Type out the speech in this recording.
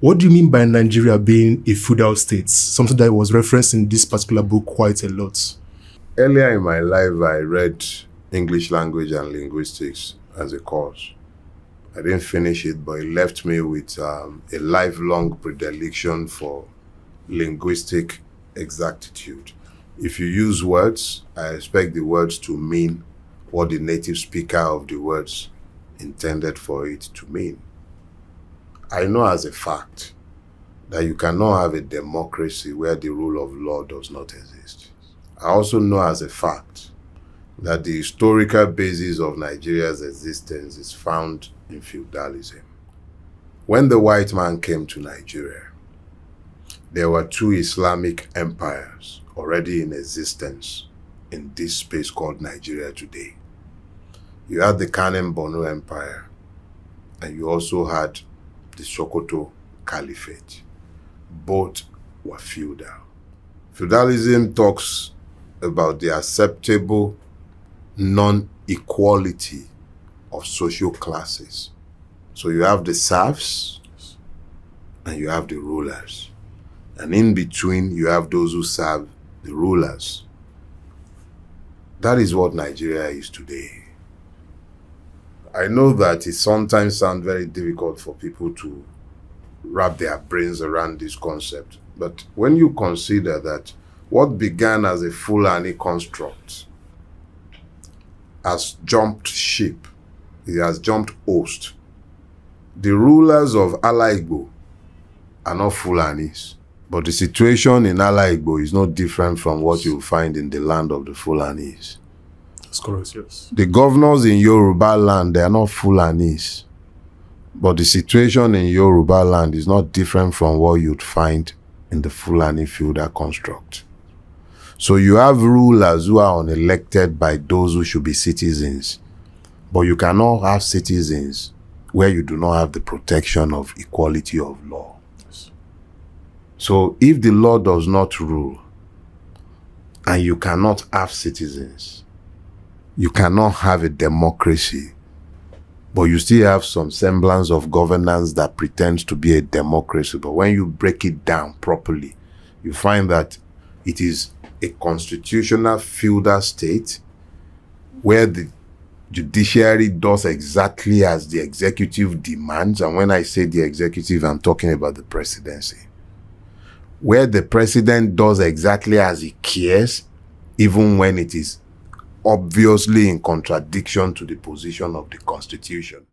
What do you mean by Nigeria being a feudal state? Something that was referenced in this particular book quite a lot. Earlier in my life, I read English language and linguistics as a course. I didn't finish it, but it left me with a lifelong predilection for linguistic exactitude. If you use words, I expect the words to mean what the native speaker of the words intended for it to mean. I know as a fact that you cannot have a democracy where the rule of law does not exist. I also know as a fact that the historical basis of Nigeria's existence is found in feudalism. When the white man came to Nigeria, there were two Islamic empires already in existence in this space called Nigeria today. You had the Kanem Borno Empire, and you also had the Sokoto Caliphate. Both were feudal. Feudalism talks about the acceptable non-equality of social classes. So you have the serfs and you have the rulers. And in between, you have those who serve the rulers. That is what Nigeria is today. I know that it sometimes sounds very difficult for people to wrap their brains around this concept. But when you consider that what began as a Fulani construct has jumped ship, it has jumped host. The rulers of Ala Igbo are not Fulanis, but the situation in Ala Igbo is not different from what you find in the land of the Fulanis. That's correct, yes. The governors in Yoruba land, they are not Fulanis, but the situation in Yoruba land is not different from what you'd find in the Fulani feudal construct. So you have rulers who are unelected by those who should be citizens, but you cannot have citizens where you do not have the protection of equality of law. Yes. So if the law does not rule and you cannot have citizens, you cannot have a democracy, but you still have some semblance of governance that pretends to be a democracy. But when you break it down properly, you find that it is a constitutional feudal state where the judiciary does exactly as the executive demands. And when I say the executive, I'm talking about the presidency. Where the president does exactly as he cares, even when it is obviously in contradiction to the position of the constitution.